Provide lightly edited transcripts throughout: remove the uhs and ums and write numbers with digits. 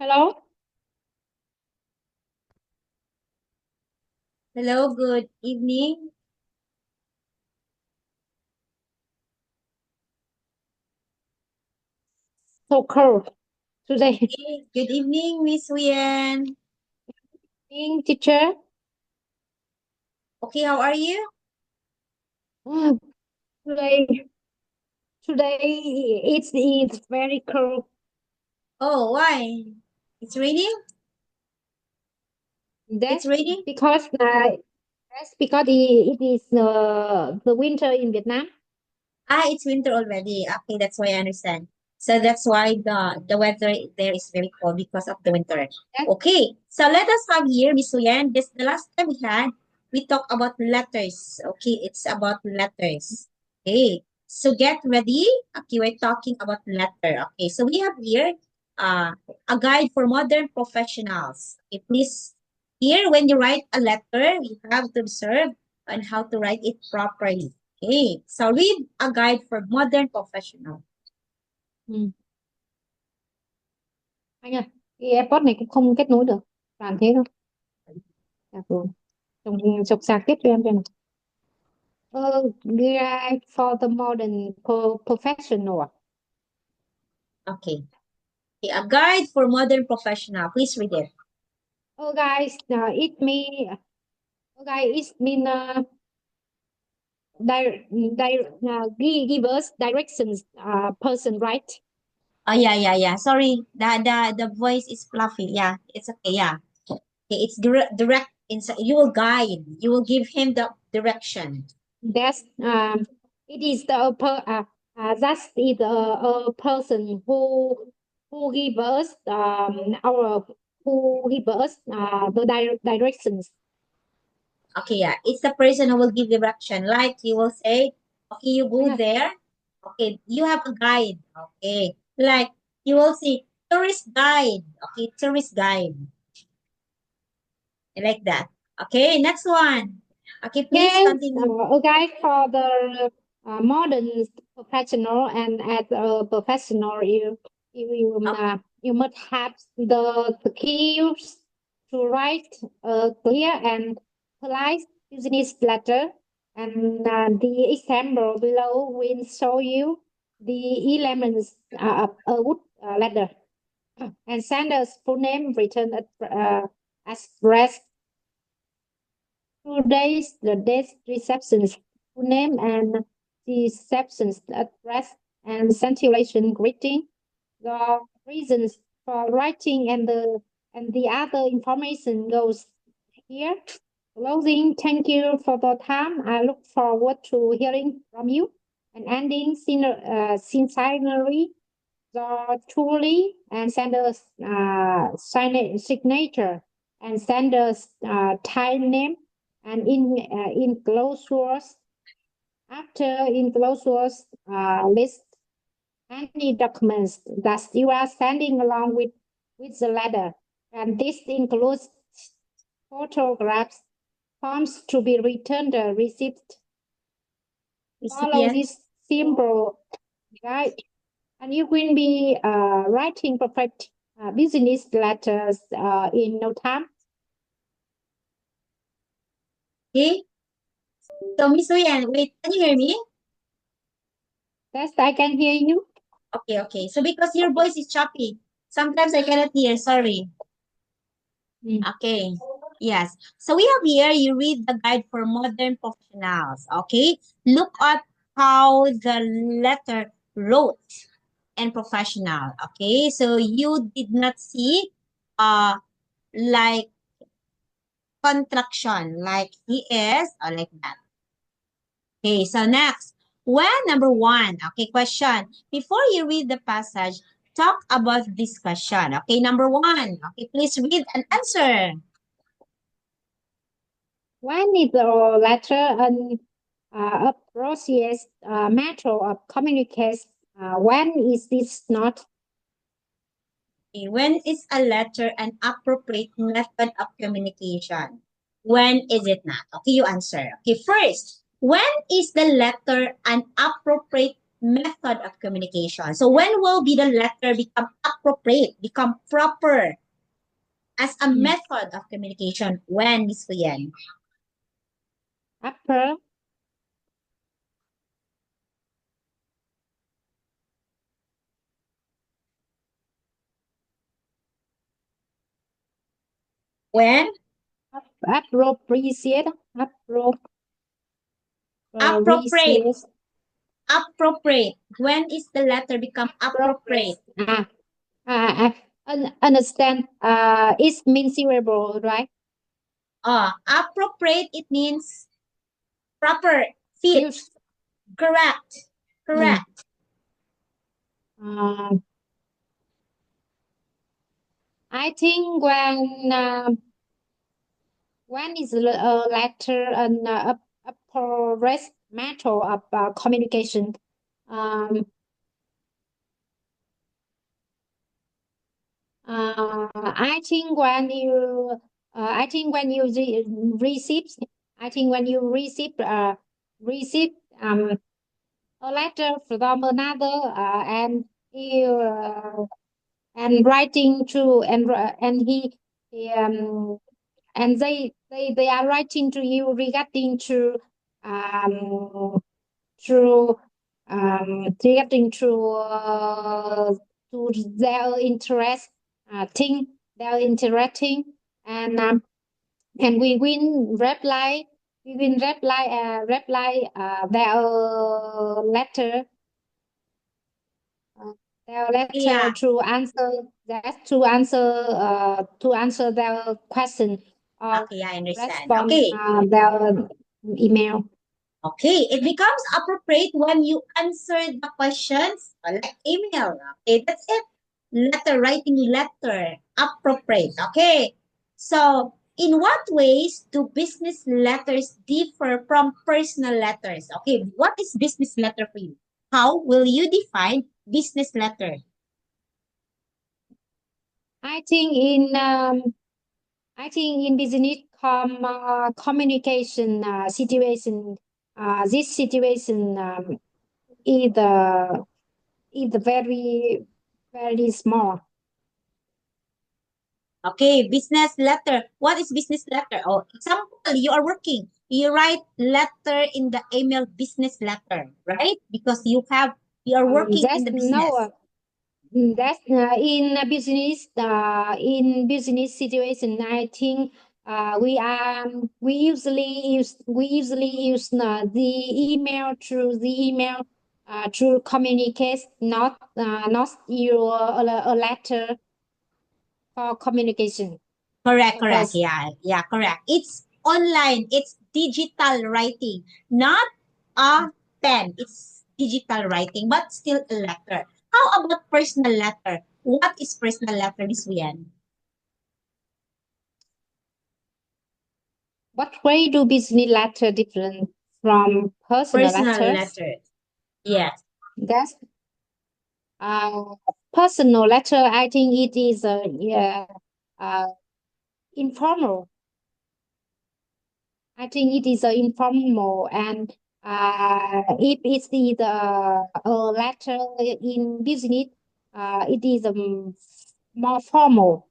Hello. Hello, good evening. So cold today. Okay, good evening, Miss Huyen. Being teacher. Okay, how are you? uh, Today, today it's very cold. Oh, why? It's raining? It's That's raining? because it is the winter in Vietnam. Ah, it's winter already. Okay, that's why I understand. So that's why the weather there is very cold because of the winter. That Okay, so let us have here, Miss Huyen. This the last time we talked about letters. Okay, it's about letters. Okay, so get ready. Okay, we're talking about letter. Okay, so we have here uh, a guide for modern professionals. Okay, please here when you write a letter, you have to observe on how to write it properly. Okay, so read a guide for modern professional. ừ. Anh ơi, cái AirPods này cũng không kết nối được. Toàn thế thôi. Dạ vâng. Chọc sạc tiếp cho em xem nào. Guide for the modern professional. Okay. Okay, a guide for modern professional. Please read it. Oh guys, it mean give us directions person, right? Oh yeah, yeah, yeah. Sorry, the voice is fluffy. Yeah, it's okay. Yeah, okay, it's direct. Inside, you will guide. You will give him the direction. That's it is the that's a person who give us our who give us the directions. Okay, yeah, it's the person who will give direction. Like you will say, okay, you Anh go ơi, there. Okay, you have a guide. Okay, like you will see tourist guide. Okay, tourist guide. Like that. Okay, next one. Okay, please okay, continue. a guide for the modern professional, and as a professional, you must have the skills to write a clear and polite business letter. And the example below will show you the elements of a good letter. And Sanders' full name written address, today's the date, reception's full name, and reception's address, and stimulation greeting, the reasons for writing, and the other information goes here. Closing, thank you for the time. I look forward to hearing from you. And ending, sincerely, the truly, and Sanders signature, and Sanders time name, and in closures, after enclosures, list any documents that you are sending along with the letter. And this includes photographs, forms to be returned, receipt. Follow Recipient. this simple guide, and you will be writing perfect business letters in no time. Okay. So Miss Uyan, wait, can you hear me? Yes, I can hear you. Okay, okay. So because your voice is choppy, sometimes I cannot hear. Sorry. Mm. Okay. Yes. So we have here, you read the guide for modern professionals. Okay. Look at how the letter wrote and professional. Okay. So you did not see like contraction, like he is, or like that. Okay, so next, when number one, okay, question. Before you read the passage, talk about this question. Okay, number one, okay, please read and answer. When is the letter a process matter of communication? When is this not? Okay, when is a letter an appropriate method of communication? When is it not? Okay, you answer. Okay, first, when is the letter an appropriate method of communication. So when will be the letter become appropriate, become proper as a method of communication? When, Miss Fuyen? After When? appropriate, Appropriate. appropriate, Appropriate. When is the letter become appropriate? Understand. It means syllable, right? Appropriate, it means proper, fit, Use. correct, correct. I think when is a letter an appropriate matter of communication. I think when you receive, I think when you receive a letter from another, you and writing to and they are writing to you regarding um to regarding to their interest thing they're interacting, and we will their letter Yeah. to answer that to answer their question or Okay, I understand. respond Okay. their email. Okay, it becomes appropriate when you answer the questions like email. Okay, that's it. Letter, writing letter, appropriate. Okay, so in what ways do business letters differ from personal letters? Okay, what is business letter for you? How will you define business letter? I think in business communication situation, this situation is very small. Okay, business letter. What is business letter? Oh, example, you are working. You write letter in the email business letter, right? Because you are working in That's the no business. that's in business situation. I think we usually use the email through to communicate, not your a letter for communication. Correct, correct. Purpose. Yeah, yeah, correct. It's online. It's digital writing, not a pen. It's digital writing, but still a letter. How about personal letter? What is personal letter, Miss Wian? What way do business letter different from personal Personal letters? letter. Yes. That's personal letter. I think it is uh, informal. I think it is informal, and if it's the letter in business, it is more formal.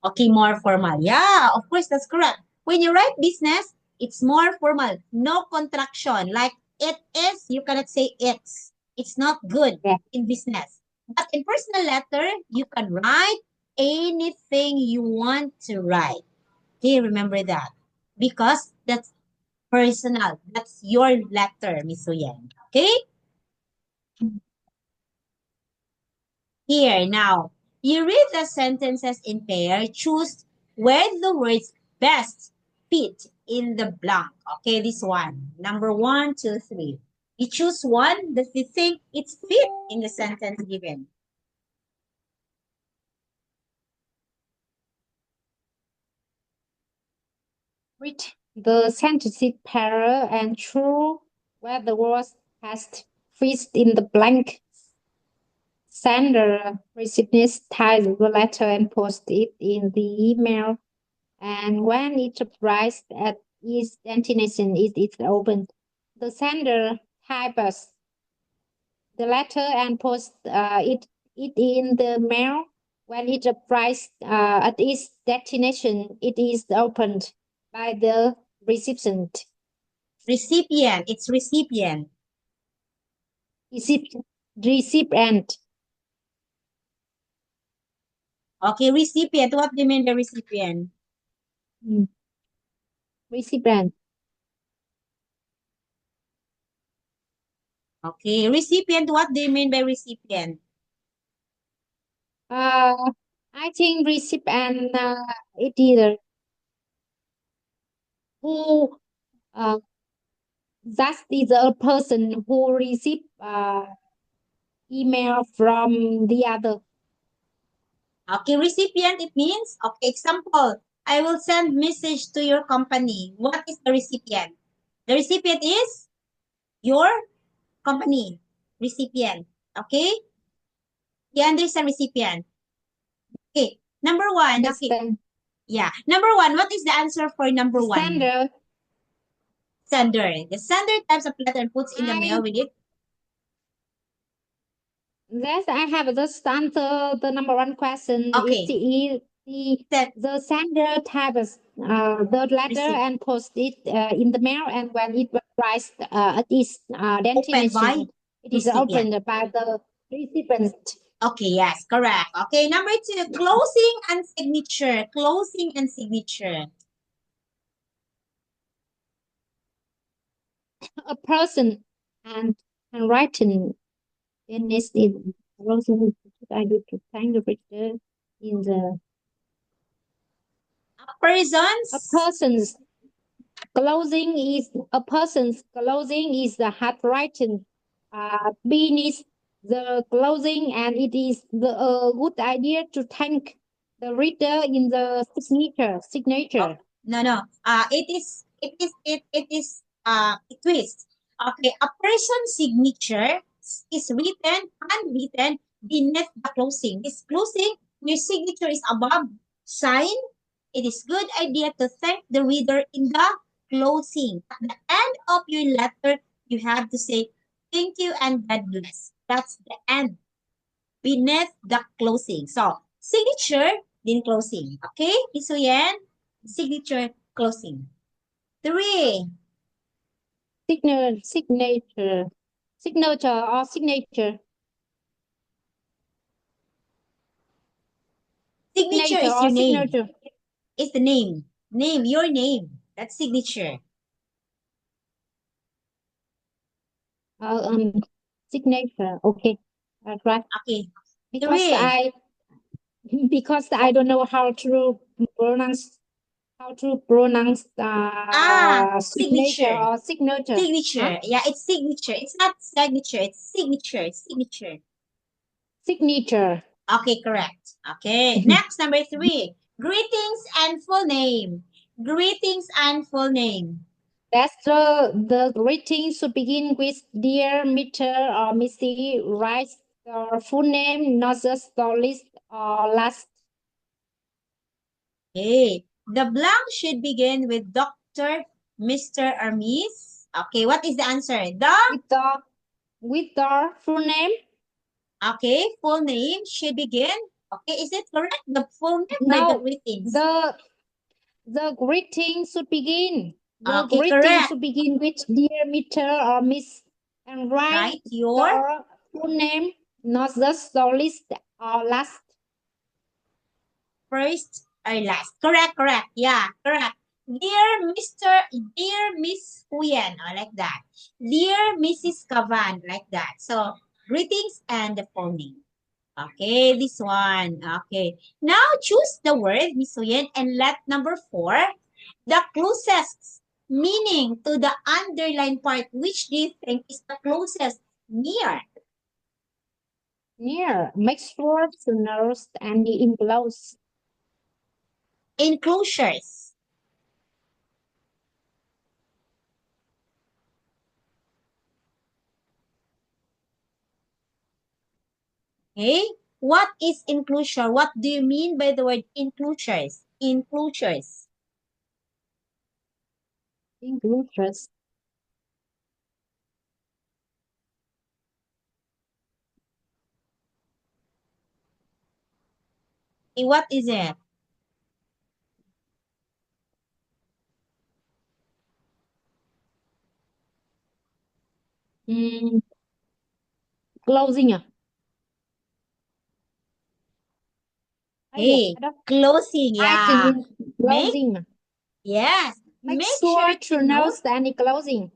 Okay, more formal. Yeah, of course, that's correct. When you write business, it's more formal. No contraction. Like it is, you cannot say it's. It's not good Yeah. in business. But in personal letter, you can write anything you want to write. Okay, remember that. Because that's personal. That's your letter, Miss Uyen. Okay? Here, now, you read the sentences in pair. Choose where the words best fit in the blank. Okay, this one. Number one, two, three. You choose one that you think it's fit in the sentence given. Read the sentence pair and choose where the words has fit in the blank. Sender recipient types the letter and post it in the email. And when it arrives at its destination, it is opened. The sender types the letter and post it in the mail. When it arrives at its destination, it is opened by the recipient. Recipient. It's recipient. Recipient. Okay, recipient. What do you mean by recipient? Recipient. Okay, recipient. What do you mean by recipient? I think recipient it either who that is a person who receive email from the other. Okay, recipient, it means, okay, example, I will send message to your company. What is the recipient? The recipient is your company. Recipient. Okay? You understand recipient? Okay. Number one. Okay. Understand? Yeah. Number one. What is the answer for number one? Sender. Sender. The sender types of letter and puts in the I mail with it. Yes, I have just answered the number one question. Okay. The sender types the letter Receipt. and post it in the mail, and when it arrives at its Opened by destination, it is recipient. opened by the recipient. Okay, yes, correct. Okay, number two, closing and signature. Closing and signature. A person and handwriting in this is closing. I do to find the reader in the A person's a person's closing is the handwriting beneath the closing, and it is the good idea to thank the reader in the signature. no. It twist. Okay, a person's signature is handwritten beneath the closing. This closing, your signature is above sign. It is good idea to thank the reader in the closing. At the end of your letter, you have to say thank you and God bless. That's the end. Beneath the closing. So, signature, then closing. Okay? So yan, signature, closing. 3. Signature or signature Signature is or your name. signature. It's the name. Name, your name. That's signature. Signature. Okay, right. Okay. Because 3. I don't know how to pronounce signature Signature. or signature. Signature. Huh? Yeah, it's signature. It's not signature. It's signature. It's signature. Signature. Okay, correct. Okay. Next, number 3. Greetings and full name. Greetings and full name. That's the greeting should begin with dear Mr. or Missy. Write your full name, not just the list or last. Okay. The blank should begin with Dr., Mr. or Miss. Okay, what is the answer? With the full name. Okay, full name should begin. Okay, is it correct? The full name by the No, greetings. the greeting should begin. The Okay, greeting correct. should begin with dear Mr. or Miss, and write your the full name, not just the list or last. first or last. Correct. Yeah, correct. Dear Mr. Dear Miss Huyen, or like that. Dear Mrs. Kavan, like that. So, greetings and the full name. Okay, this one. Okay. Now, choose the word, Miss Huyen, and let number 4, the closest meaning to the underlined part. Which do you think is the closest? Near. Near, makes sure to nurse and enclose. Enclosures. Okay. What is enclosure? What do you mean by the word enclosures? Enclosures. Enclosures. What is it? Mm, closing à? Ay, Hey, đó. closing, Writing yeah. in Make, closing à? yes, Make make sure sure to to note. note any closing.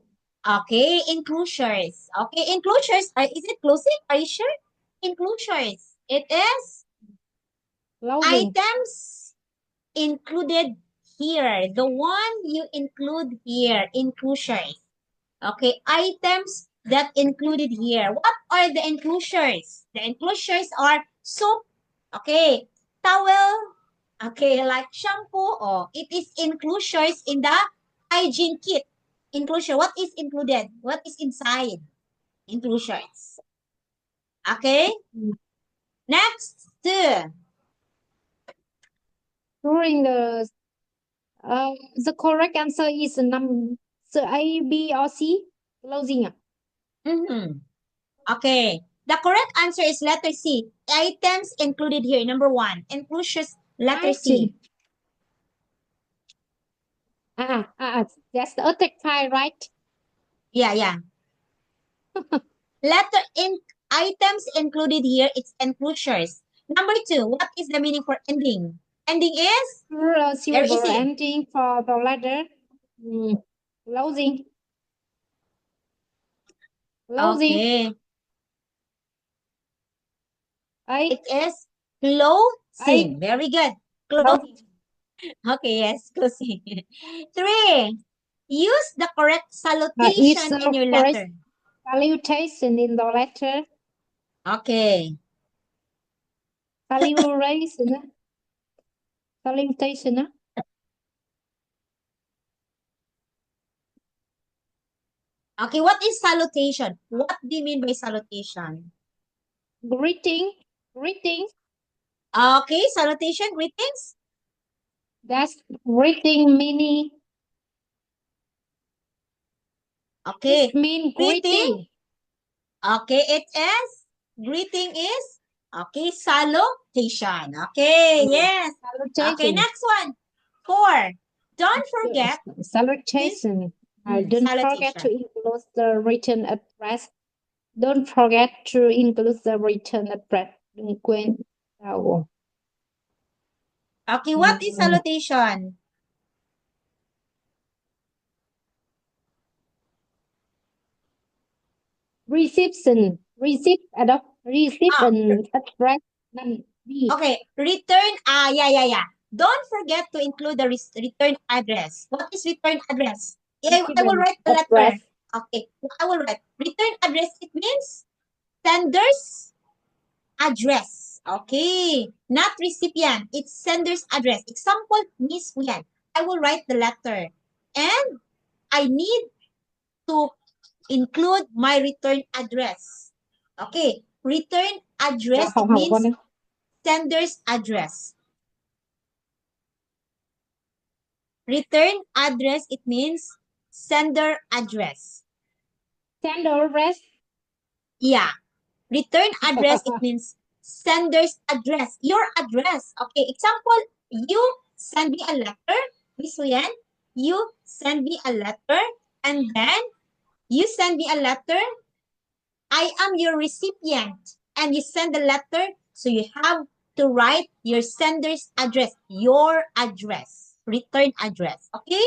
Okay, enclosures. Okay, enclosures. Is it closing? Are you sure? Enclosures. It is Closing. items included here. The one you include here, enclosures. Okay, items that included here. What are the enclosures? The enclosures are soap. Okay, towel. Okay, like shampoo. Oh, it is enclosures in the hygiene kit. Enclosure. What is included? What is inside? Enclosures. Okay. Mm. Next, two. During the correct answer is number A, B, or C. Closing à? Mm-hmm. Okay. The correct answer is letter C. Items included here. Number one. Enclosures. Letter C. Writing. That's the attack file, right? Yeah, yeah. Letter in items included here. It's enclosures. Number two. What is the meaning for ending? Ending is very Silver easy. ending for the letter. Mm. Closing. Closing. Okay. A. It is A. closing. Very good. Close. Closing. Okay, yes, closing. Three. Use the correct Is salutation in your correct letter. salutation in the letter. Okay. Salutation. Salutation. Okay, what is salutation? What do you mean by salutation? Greeting. Greeting. Okay, salutation, greetings. That's greeting meaning. Okay, It mean greeting. greeting. Okay, it is. Greeting is. Okay, salutation. Okay, yes. Okay, Salutation. next one. Four. Don't forget to Salutation. Don't forget to salutation. include the written address. Don't forget to include the written address. Đừng quên. Oh. Okay, what is salutation? Reception. Ah, Reception address. None. B. okay, return. Yeah. Don't forget to include the return address. What is return address? I will Reception write the letter. address. Okay, I will write return address. It means sender's address. Okay, not recipient. It's sender's address. Example, Miss Wian. I will write the letter, and I need to include my return address. Okay, return address. It Không học con means đấy. sender's address. Return address, it means sender address. Sender address. Yeah. Return address, it means sender's address. Your address. Okay. Example, you send me a letter, Miss Huyan. You send me a letter, and then you send me a letter. I am your recipient, and you send the letter. So you have to write your sender's address, your address, return address. Okay?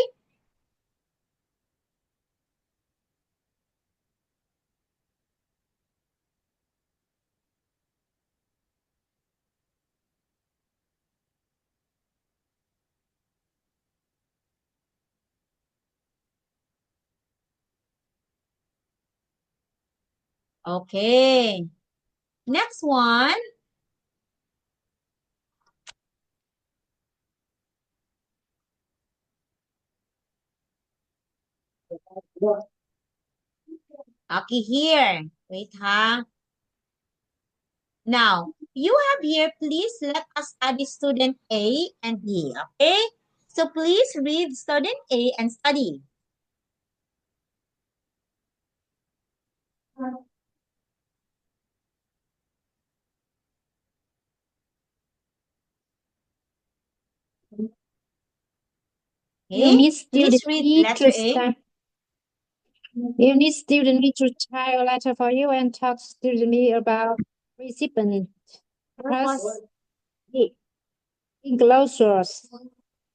Okay. Next one. Okay, here. Wait, ha. Now, you have here, please let us study student A and B, okay? So please read student A and study. You Okay, need student please read B letter to A. start. You need student B to type a letter for you and talk to student B about recipient. Plus the enclosures.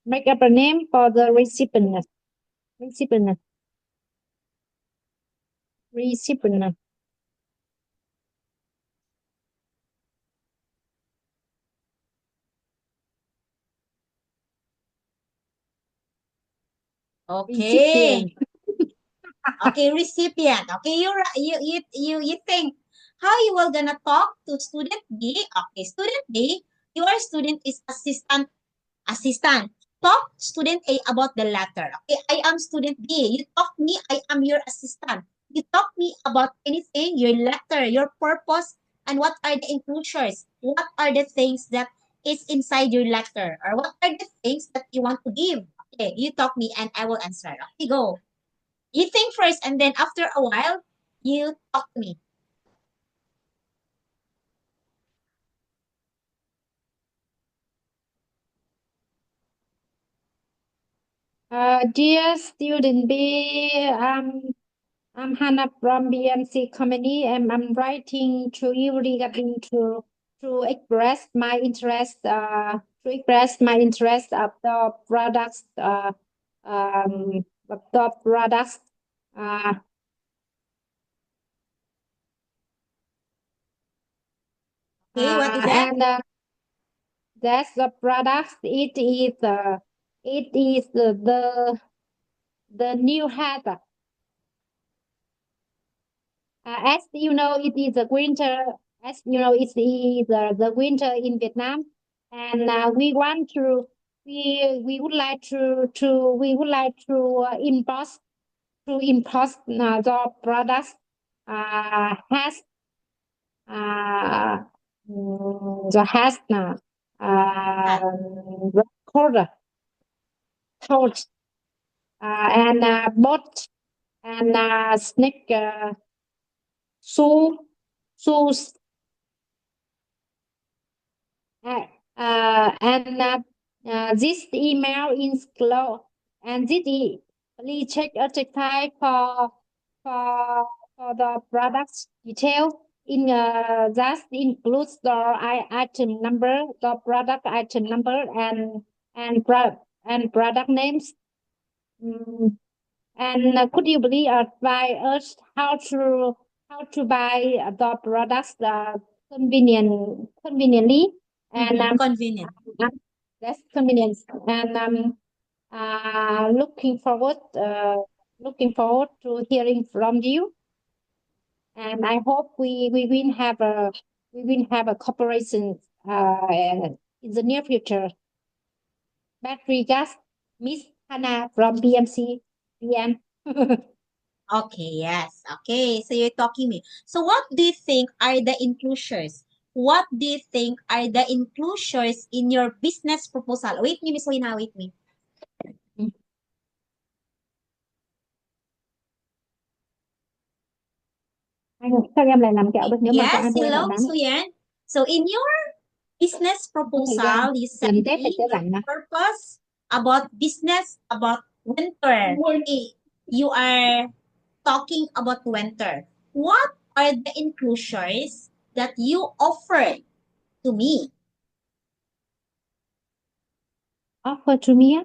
Make up a name for the recipient. Recipient. Recipient. Okay. Recipient. Okay, recipient. Okay, you think how you will gonna talk to student B? Okay, student B, your student is assistant. Talk student A about the letter. Okay, I am student B. You talk me, I am your assistant. You talk me about anything, your letter, your purpose, and what are the inclusions? What are the things that is inside your letter? Or what are the things that you want to give? Okay, you talk me and I will answer. Okay, go. You think first and then after a while, you talk to me. Dear student B, I'm Hannah from BMC Company and I'm writing to you regarding to express my interest of the products of the products uh, Okay, what is that? and that's the products it is the new hat. As you know, it is the winter. As you know, it's the winter in Vietnam, and we would like to import the products has uh, the has Hat. record coat and boat and sneak shoe shoes. Uh, this email is closed, and please check archetype for the product detail. In that includes the item number, the product item number, and product names. Mm, and could you please advise us how to buy the products conveniently and Convenient. that's convenience and looking forward to hearing from you and I hope we will have a cooperation in the near future. Best regards, Miss Hannah from BMC PM. Okay, yes. Okay, so you're talking me. So what do you think are the inclusions? What do you think are the inclusions in your business proposal? Wait me, Miss Wina, wait me. Sao em lại làm kẹo được nếu mà cho Yes, ai mua em lại hello, bán? Suyen. So in your business Có thời gian proposal, you said gần Tết thì me sẽ your rảnh mà. purpose about business, about winter. Okay, you are talking about winter. What are the inclusions that you offer to me? Offer to me.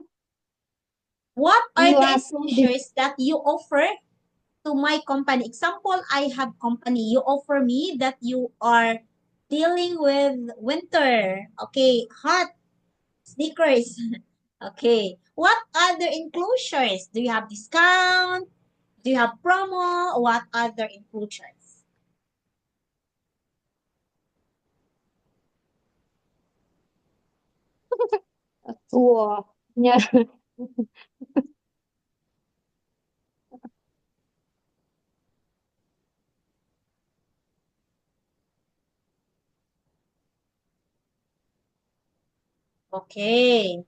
What are You the are student. inclusions that you offer to my company? Example, I have company. You offer me that you are dealing with winter. Okay, hot sneakers. Okay. What other inclusions? Do you have discount? Do you have promo? What other inclusions? Ủa, nhờ. Okay.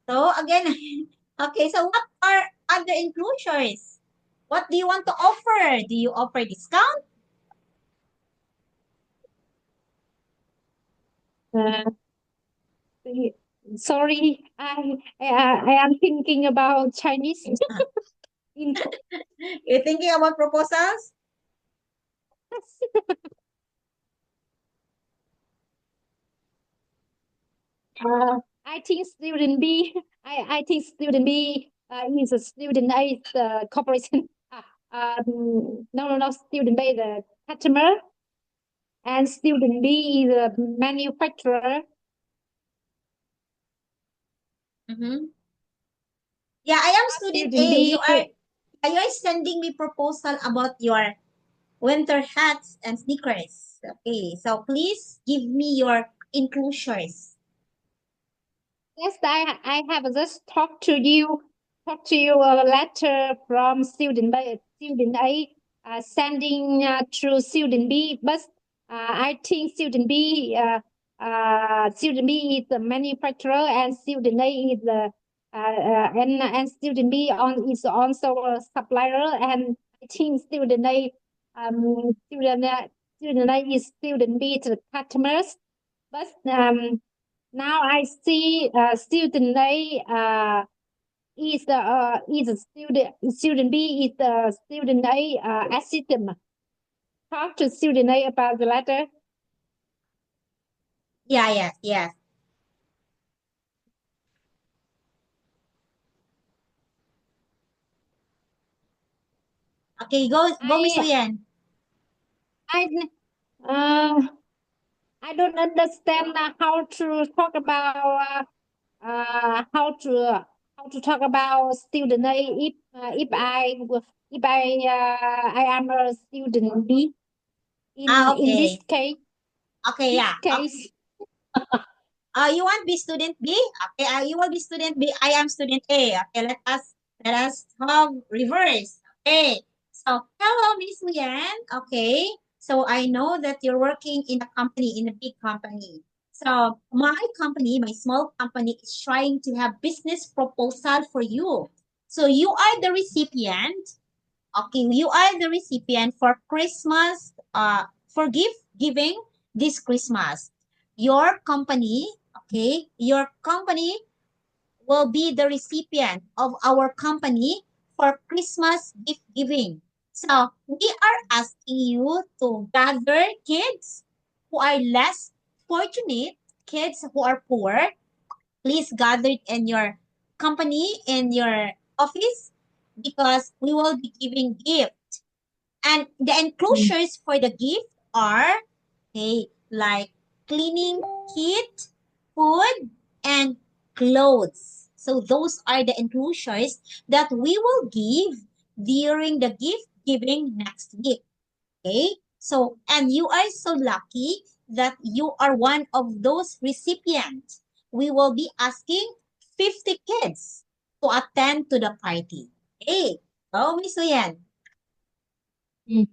So again, okay, so what are other inclusions? What do you want to offer? Do you offer discount? Uh, Sorry, I am thinking about Chinese. In You're thinking about proposals? I think student B. I think student B is a student A, the corporation. No, student B, the customer, and student B is a manufacturer. Mm-hmm. Yeah, I am student Student A. B, Are you sending me proposal about your winter hats and sneakers? Okay, so please give me your enclosures. yes, I have just talked to you a letter from student A, sending to student B, but I think student B is the manufacturer and student A is the and student B is also a supplier, and I think student A is student B to the customers, but now I see student A is a student B is the student A assistant. Talk to student A about the letter. Yeah, yes. Okay, go, Miss I Uyen. I uh I don't understand how to talk about how to talk about student A if I am a student B in this Okay. case. Okay, This yeah. case. You want be student B? Okay, you will be student B. I am student A. Okay, let us have reverse. Okay. So hello, Miss Uyen. Okay. So I know that you're working in a company, in a big company. So my company, my small company, is trying to have business proposal for you. So you are the recipient. Okay, you are the recipient for Christmas, for gift giving this Christmas. Your company, okay, your company will be the recipient of our company for Christmas gift giving. So we are asking you to gather kids who are less fortunate, kids who are poor. Please gather in your company, in your office, because we will be giving gift. And the enclosures for the gift are, okay, like cleaning kit, food, and clothes. So those are the enclosures that we will give during the gift giving next week. Okay? So, and you are so lucky that you are one of those recipients. We will be asking 50 kids to attend to the party. Okay? Oh, Miss Uyen. Mm.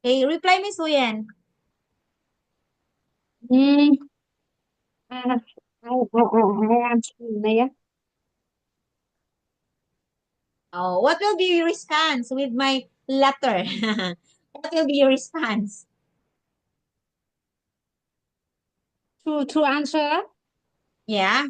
Okay, reply Miss Uyen. Mm. I am there. Oh, what will be your response with my letter? What will be your response? To answer. Yeah,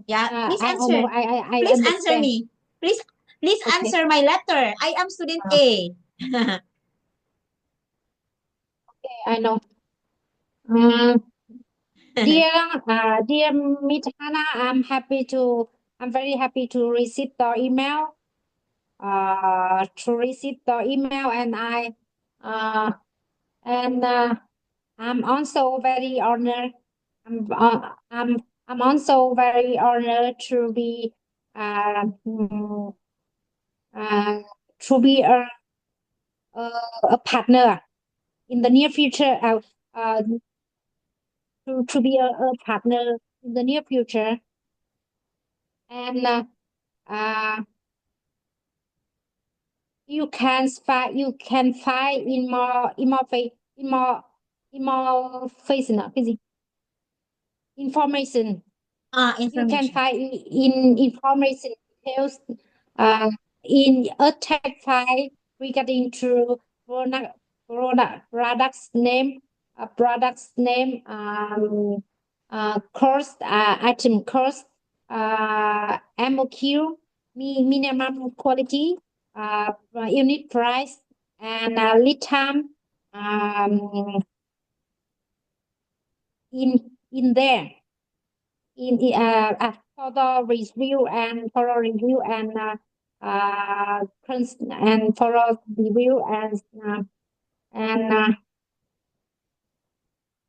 yeah. Please I know. answer. I Please answer understand. me. Please, please Okay. answer my letter. I am student A. I know. Dear, dear Miss Hannah, I'm very happy to receive the email. To receive the email, and uh, and I'm also very honored. I'm, uh, I'm, I'm also very honored uh, mm, uh, to be a partner in the near future. to be a partner in the near future. And you can find in more information. You can Information. find in information details in a tag file regarding to products name, cost, item cost, MOQ, minimum quality, unit price, and lead time in there. For the review and for a review and for a review and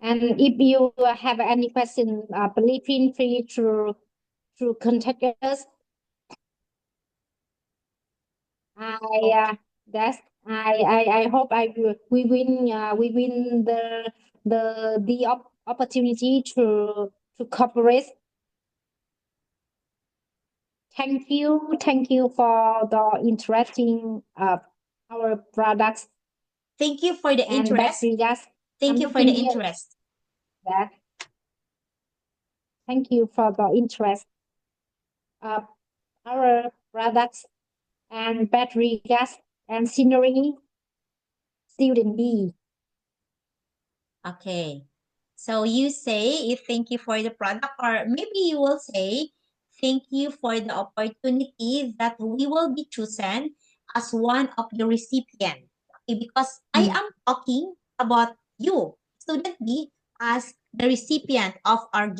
if you have any question, please feel free to contact us. I hope we win the opportunity to cooperate. Thank you for the interesting our products Thank you for the and interest. battery gas. Thank you for the interest. That. Thank you for the interest of our products and battery gas and scenery. Student B. Okay. So you say thank you for the product, or maybe you will say thank you for the opportunity that we will be chosen as one of the recipients. Okay, because I am talking about you, student B, as the recipient of our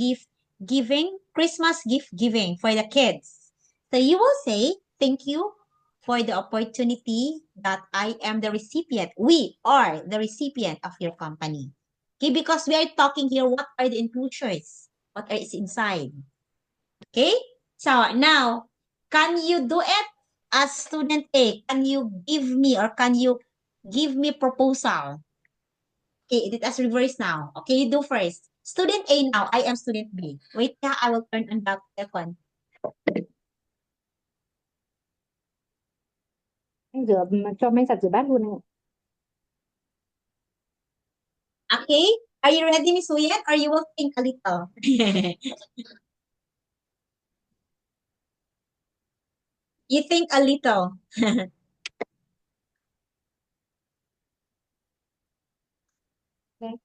Christmas gift giving for the kids. So you will say thank you for the opportunity that I am the recipient. We are the recipient of your company. Okay, because we are talking here, what are the enclosures? What is inside? Okay, so now, can you do it as student A? Can you give me or can you give me proposal? Okay, it is reverse now. Okay, you do first. Student A now, I am student B. Wait, I will turn on the aircon. Anh rửa cho máy giặt rửa bát luôn này. Okay, are you ready, Miss Uyen, or you will think a little? You think a little. Okay.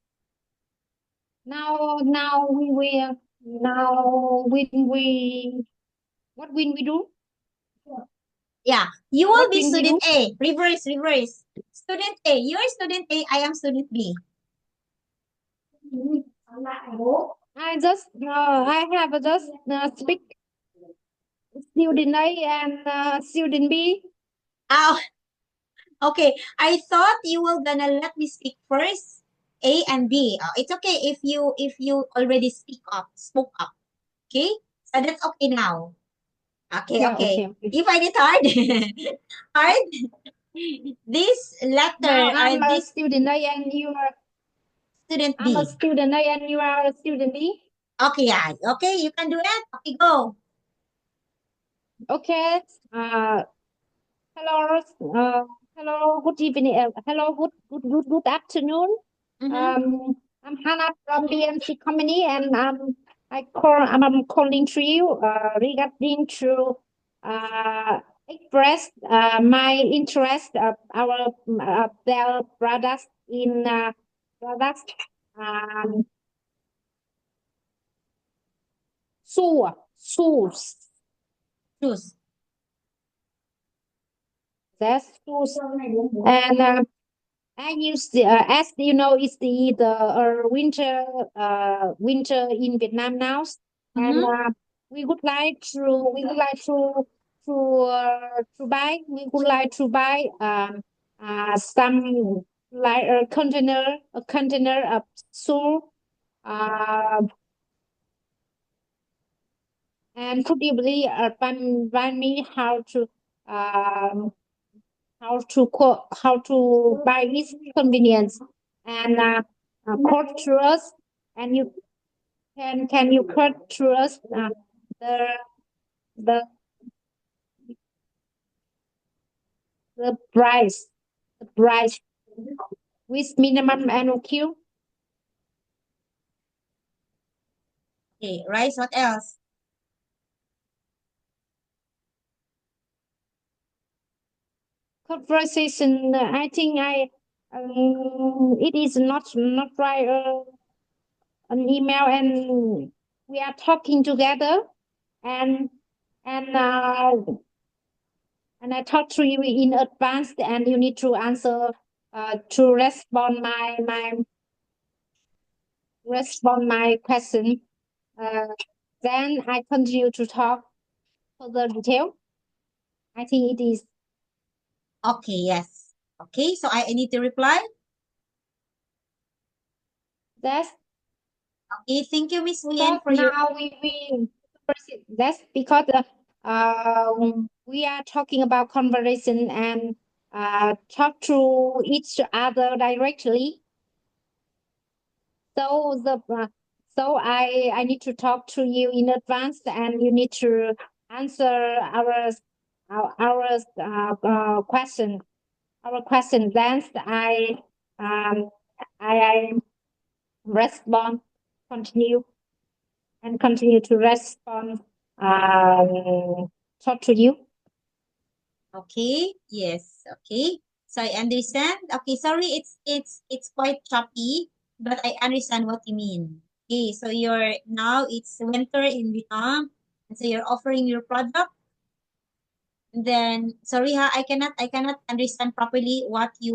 Now we will what will we do? Yeah, you will What be will we student do? A. Reverse. Student A. You are student A. I am student B. I have just speak student A and student B. Oh, okay. I thought you were gonna let me speak first, A and B. It's okay if you already spoke up. Okay, so that's okay now. Okay, Yeah, okay. okay. You find it hard? Hard? This Now letter I'm or a this student A and you are student I'm a B. student A and you are a student B. Okay, yeah. Okay, you can do it. Okay, go. Okay. Hello. Hello. Good evening. Hello. Good afternoon. Mm-hmm. I'm Hannah from BMC Company, and I'm calling to you regarding to express my interest of our their products in products um shoes. Choose. That's shoes and. I use as you know, it's the winter in Vietnam now, and Mm-hmm. we would like to buy some like a container of shoe and could you please find me um how to buy this convenience and quote to us and you Can you cut to us the the the price with minimum annual queue? Okay, rice, what else? Conversation. I think it is not right. An email and we are talking together and and uh, and I talk to you in advance and you need to answer to respond my question. Then I continue to talk further detail. I think it is Okay, yes. Okay, so I need to reply. that's Okay, thank you, Miss Wien, because for your now we that's because we are talking about conversation and talk to each other directly. So I need to talk to you in advance, and you need to answer our question. Our question. Then um I respond, continue, and continue to respond. Talk to you. okay, yes, okay. So I understand. Okay, sorry, it's quite choppy, but I understand what you mean. Okay, so you're now it's winter in Vietnam, and so you're offering your product. And then sorry ha, I cannot understand properly what you